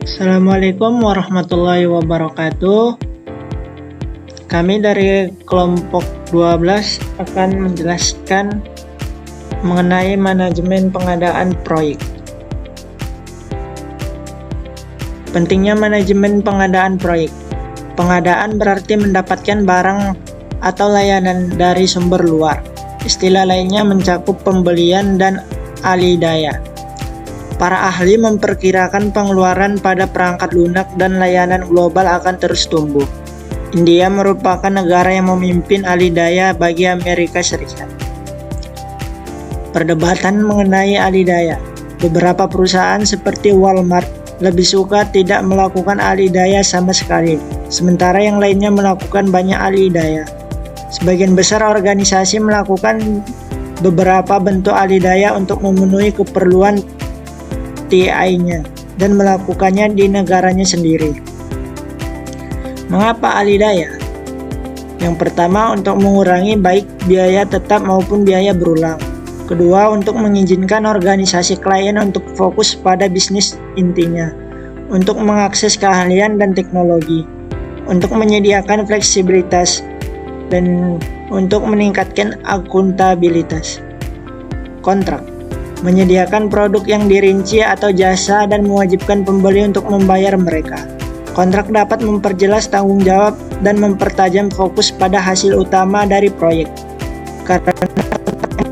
Assalamualaikum warahmatullahi wabarakatuh. Kami dari kelompok 12 akan menjelaskan mengenai manajemen pengadaan proyek. Pentingnya manajemen pengadaan proyek. Pengadaan berarti mendapatkan barang atau layanan dari sumber luar. Istilah lainnya mencakup pembelian dan alih daya. Para ahli memperkirakan pengeluaran pada perangkat lunak dan layanan global akan terus tumbuh. India merupakan negara yang memimpin alih daya bagi Amerika Serikat. Perdebatan mengenai alih daya. Beberapa perusahaan seperti Walmart lebih suka tidak melakukan alih daya sama sekali, sementara yang lainnya melakukan banyak alih daya. Sebagian besar organisasi melakukan beberapa bentuk alih daya untuk memenuhi keperluan TI-nya dan melakukannya di negaranya sendiri. Mengapa alih daya? Yang pertama, untuk mengurangi baik biaya tetap maupun biaya berulang. Kedua, untuk mengizinkan organisasi klien untuk fokus pada bisnis intinya, untuk mengakses keahlian dan teknologi, untuk menyediakan fleksibilitas, dan untuk meningkatkan akuntabilitas. Kontrak menyediakan produk yang dirinci atau jasa dan mewajibkan pembeli untuk membayar mereka. Kontrak dapat memperjelas tanggung jawab dan mempertajam fokus pada hasil utama dari proyek. Karena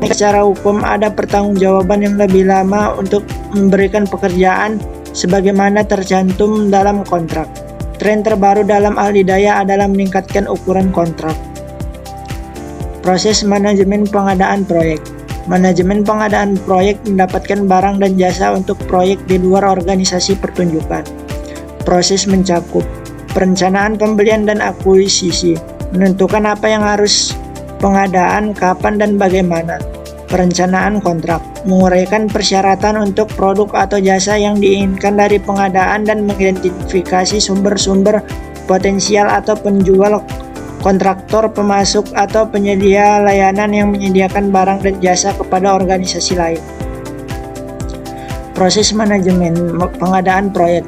secara hukum ada pertanggungjawaban yang lebih lama untuk memberikan pekerjaan sebagaimana tercantum dalam kontrak. Tren terbaru dalam alih daya adalah meningkatkan ukuran kontrak. Proses manajemen pengadaan proyek. Manajemen pengadaan proyek mendapatkan barang dan jasa untuk proyek di luar organisasi pertunjukan. Proses mencakup perencanaan pembelian dan akuisisi, menentukan apa yang harus pengadaan, kapan dan bagaimana. Perencanaan kontrak, menguraikan persyaratan untuk produk atau jasa yang diinginkan dari pengadaan dan mengidentifikasi sumber-sumber potensial atau penjual, kontraktor, pemasok, atau penyedia layanan yang menyediakan barang dan jasa kepada organisasi lain. Proses manajemen pengadaan proyek,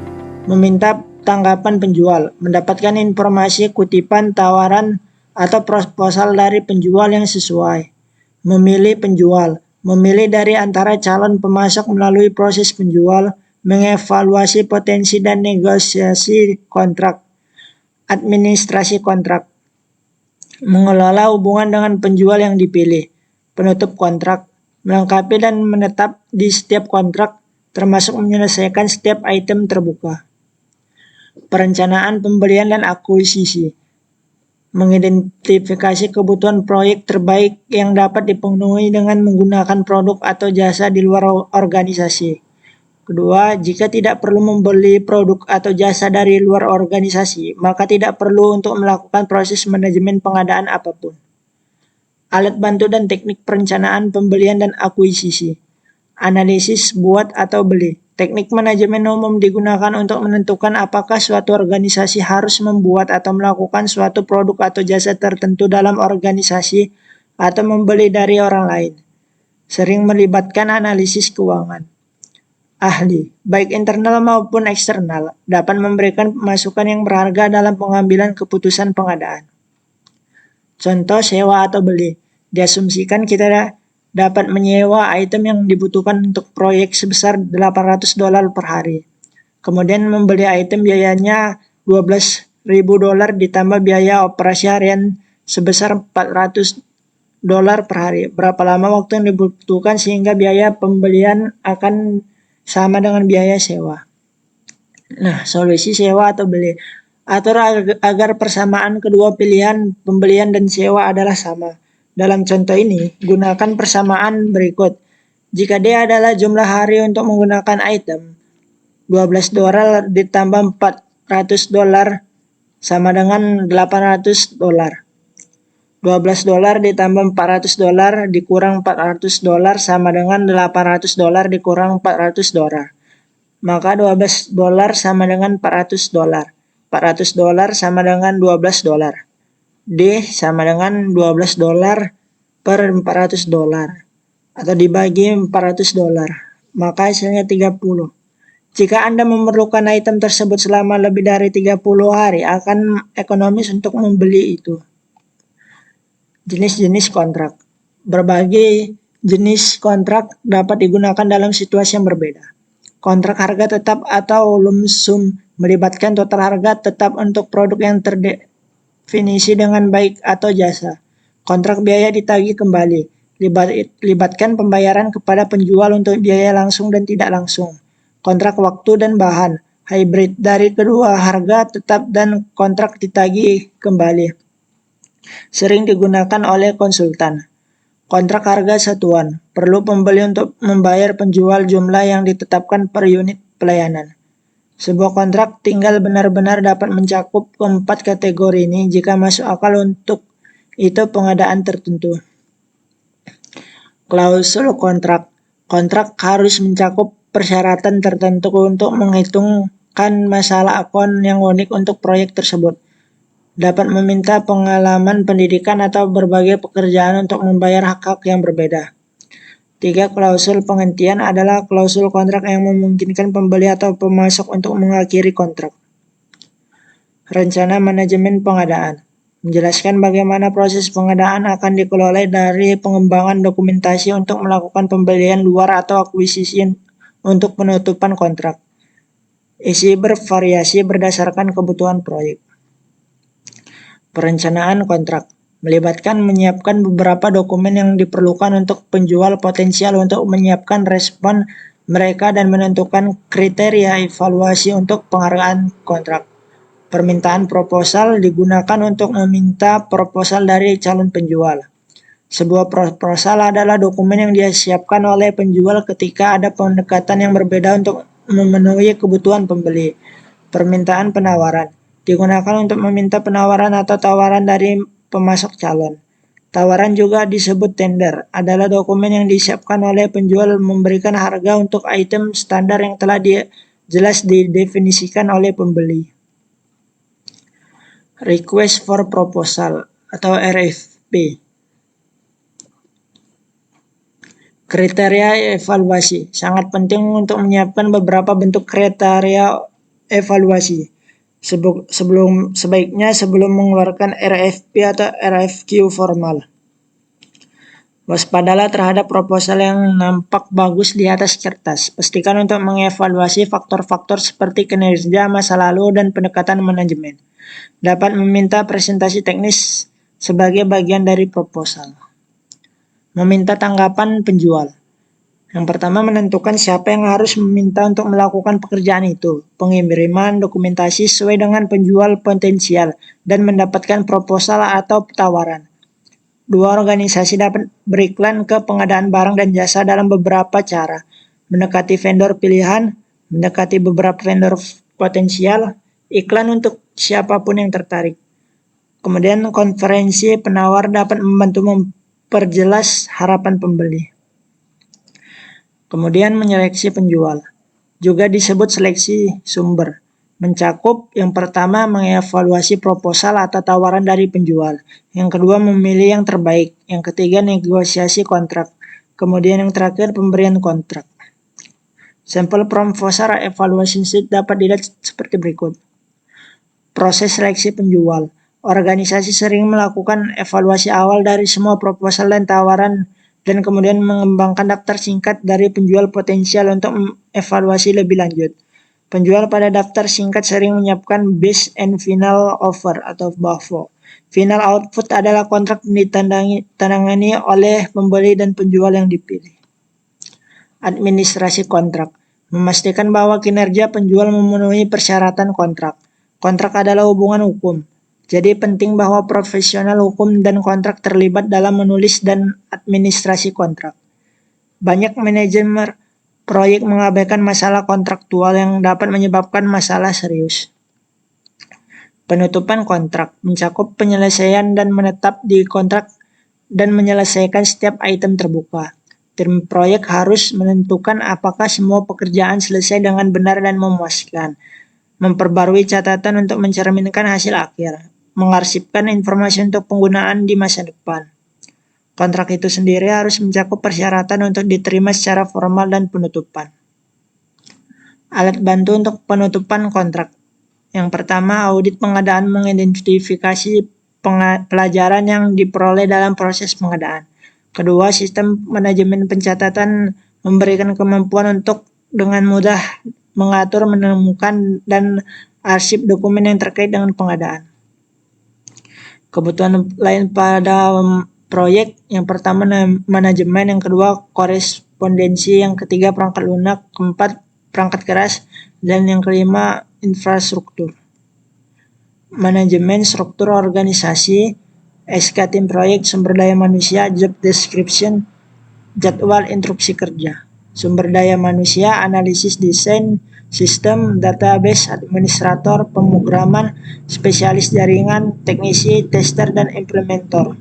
meminta tanggapan penjual, mendapatkan informasi kutipan, tawaran, atau proposal dari penjual yang sesuai. Memilih penjual, memilih dari antara calon pemasok melalui proses penjual, mengevaluasi potensi dan negosiasi kontrak. Administrasi kontrak, mengelola hubungan dengan penjual yang dipilih. Penutup kontrak, melengkapi dan menetap di setiap kontrak, termasuk menyelesaikan setiap item terbuka. Perencanaan pembelian dan akuisisi, mengidentifikasi kebutuhan proyek terbaik yang dapat dipenuhi dengan menggunakan produk atau jasa di luar organisasi. Kedua, jika tidak perlu membeli produk atau jasa dari luar organisasi, maka tidak perlu untuk melakukan proses manajemen pengadaan apapun. Alat bantu dan teknik perencanaan pembelian dan akuisisi. Analisis buat atau beli. Teknik manajemen umum digunakan untuk menentukan apakah suatu organisasi harus membuat atau melakukan suatu produk atau jasa tertentu dalam organisasi atau membeli dari orang lain. Sering melibatkan analisis keuangan. Ahli, baik internal maupun eksternal, dapat memberikan masukan yang berharga dalam pengambilan keputusan pengadaan. Contoh sewa atau beli. Diasumsikan kita dapat menyewa item yang dibutuhkan untuk proyek sebesar $800 per hari. Kemudian membeli item biayanya $12.000 ditambah biaya operasi harian sebesar $400 per hari. Berapa lama waktu yang dibutuhkan sehingga biaya pembelian akan sama dengan biaya sewa. Nah, solusi sewa atau beli. Atur agar persamaan kedua pilihan pembelian dan sewa adalah sama. Dalam contoh ini, gunakan persamaan berikut. Jika D adalah jumlah hari untuk menggunakan item, $12 ditambah $400 sama dengan $800. $12 ditambah $400 dikurang $400 sama dengan $800 dikurang $400. Maka $12 sama dengan $400. $400 sama dengan $12. D sama dengan $12 per $400 atau dibagi $400. Maka hasilnya 30. Jika Anda memerlukan item tersebut selama lebih dari 30 hari, akan ekonomis untuk membeli itu. Jenis-jenis kontrak. Berbagai jenis kontrak dapat digunakan dalam situasi yang berbeda. Kontrak harga tetap atau lump sum melibatkan total harga tetap untuk produk yang terdefinisi dengan baik atau jasa. Kontrak biaya ditagih kembali. Libatkan pembayaran kepada penjual untuk biaya langsung dan tidak langsung. Kontrak waktu dan bahan, hybrid dari kedua harga tetap dan kontrak ditagih kembali. Sering digunakan oleh konsultan. Kontrak harga satuan, perlu pembeli untuk membayar penjual jumlah yang ditetapkan per unit pelayanan. Sebuah kontrak tinggal benar-benar dapat mencakup keempat kategori ini jika masuk akal untuk itu pengadaan tertentu. Klausul kontrak. Kontrak harus mencakup persyaratan tertentu untuk menghitungkan masalah akun yang unik untuk proyek tersebut. Dapat meminta pengalaman pendidikan atau berbagai pekerjaan untuk membayar hak-hak yang berbeda. 3. Klausul penghentian adalah klausul kontrak yang memungkinkan pembeli atau pemasok untuk mengakhiri kontrak. Rencana manajemen pengadaan. Menjelaskan bagaimana proses pengadaan akan dikelola dari pengembangan dokumentasi untuk melakukan pembelian luar atau akuisisi untuk penutupan kontrak. Isi bervariasi berdasarkan kebutuhan proyek. Perencanaan kontrak melibatkan menyiapkan beberapa dokumen yang diperlukan untuk penjual potensial untuk menyiapkan respon mereka dan menentukan kriteria evaluasi untuk penghargaan kontrak. Permintaan proposal digunakan untuk meminta proposal dari calon penjual. Sebuah proposal adalah dokumen yang disiapkan oleh penjual ketika ada pendekatan yang berbeda untuk memenuhi kebutuhan pembeli. Permintaan penawaran digunakan untuk meminta penawaran atau tawaran dari pemasok calon. Tawaran juga disebut tender, adalah dokumen yang disiapkan oleh penjual memberikan harga untuk item standar yang telah jelas didefinisikan oleh pembeli. Request for Proposal atau RFP. Kriteria evaluasi sangat penting untuk menyiapkan beberapa bentuk kriteria evaluasi. Sebaiknya sebelum mengeluarkan RFP atau RFQ formal. Waspadalah terhadap proposal yang nampak bagus di atas kertas. Pastikan untuk mengevaluasi faktor-faktor seperti kinerja masa lalu dan pendekatan manajemen. Dapat meminta presentasi teknis sebagai bagian dari proposal. Meminta tanggapan penjual. Yang pertama, menentukan siapa yang harus meminta untuk melakukan pekerjaan itu. Pengiriman dokumentasi sesuai dengan penjual potensial dan mendapatkan proposal atau tawaran. 2. Organisasi dapat beriklan ke pengadaan barang dan jasa dalam beberapa cara. Mendekati vendor pilihan, mendekati beberapa vendor potensial, iklan untuk siapapun yang tertarik. Kemudian konferensi penawar dapat membantu memperjelas harapan pembeli. Kemudian menyeleksi penjual. Juga disebut seleksi sumber. Mencakup yang pertama mengevaluasi proposal atau tawaran dari penjual. Yang kedua memilih yang terbaik. Yang ketiga negosiasi kontrak. Kemudian yang terakhir pemberian kontrak. Sampel proposal evaluation sheet dapat dilihat seperti berikut. Proses seleksi penjual. Organisasi sering melakukan evaluasi awal dari semua proposal dan tawaran dan kemudian mengembangkan daftar singkat dari penjual potensial untuk evaluasi lebih lanjut. Penjual pada daftar singkat sering menyiapkan base and final offer atau BAFO. Final output adalah kontrak ditandangani oleh pembeli dan penjual yang dipilih. Administrasi kontrak. Memastikan bahwa kinerja penjual memenuhi persyaratan kontrak. Kontrak adalah hubungan hukum. Jadi penting bahwa profesional hukum dan kontrak terlibat dalam menulis dan administrasi kontrak. Banyak manajemen proyek mengabaikan masalah kontraktual yang dapat menyebabkan masalah serius. Penutupan kontrak mencakup penyelesaian dan menetap di kontrak dan menyelesaikan setiap item terbuka. Tim proyek harus menentukan apakah semua pekerjaan selesai dengan benar dan memuaskan. Memperbarui catatan untuk mencerminkan hasil akhir. Mengarsipkan informasi untuk penggunaan di masa depan. Kontrak itu sendiri harus mencakup persyaratan untuk diterima secara formal dan penutupan. Alat bantu untuk penutupan kontrak. Yang pertama, audit pengadaan mengidentifikasi pelajaran yang diperoleh dalam proses pengadaan. Kedua, sistem manajemen pencatatan memberikan kemampuan untuk dengan mudah mengatur, menemukan, dan arsip dokumen yang terkait dengan pengadaan. Kebutuhan lain pada proyek, yang pertama manajemen, yang kedua korespondensi, yang ketiga perangkat lunak, keempat perangkat keras, dan yang kelima infrastruktur. Manajemen, struktur organisasi, SK tim proyek, sumber daya manusia, job description, jadwal instruksi kerja. Sumber daya manusia, analisis desain, sistem, database, administrator, pemrograman, spesialis jaringan, teknisi, tester, dan implementator.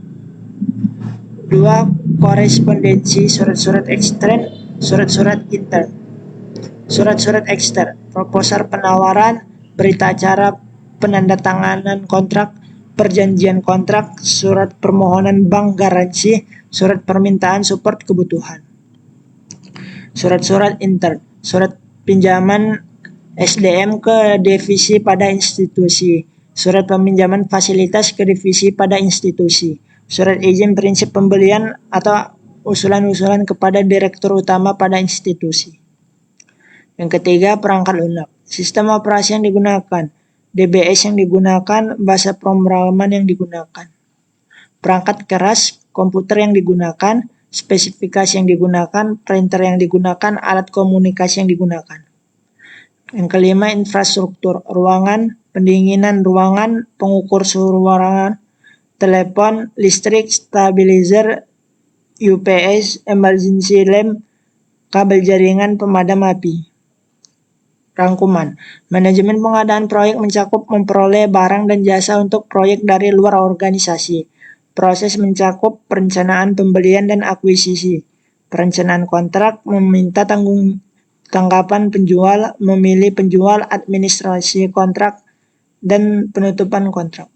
2. Korespondensi, surat-surat ekstern, surat-surat intern. Surat-surat ekstern, proposal penawaran, berita acara penandatanganan kontrak, perjanjian kontrak, surat permohonan bank garansi, surat permintaan support kebutuhan. Surat-surat intern, surat pinjaman SDM ke divisi pada institusi, surat peminjaman fasilitas ke divisi pada institusi, surat izin prinsip pembelian atau usulan-usulan kepada direktur utama pada institusi. Yang ketiga, perangkat lunak. Sistem operasi yang digunakan, DBS yang digunakan, bahasa pemrograman yang digunakan. Perangkat keras, komputer yang digunakan, spesifikasi yang digunakan, printer yang digunakan, alat komunikasi yang digunakan. Yang kelima, infrastruktur, ruangan, pendinginan ruangan, pengukur suhu ruangan, telepon, listrik, stabilizer, UPS, emergency lamp, kabel jaringan, pemadam api. Rangkuman, manajemen pengadaan proyek mencakup memperoleh barang dan jasa untuk proyek dari luar organisasi. Proses mencakup perencanaan pembelian dan akuisisi, perencanaan kontrak, meminta tanggapan penjual, memilih penjual, administrasi kontrak, dan penutupan kontrak.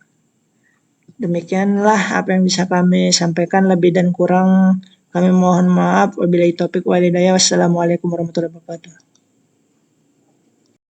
Demikianlah apa yang bisa kami sampaikan, lebih dan kurang kami mohon maaf. Wabillahi taufiq walhidayah. Wassalamualaikum warahmatullahi wabarakatuh.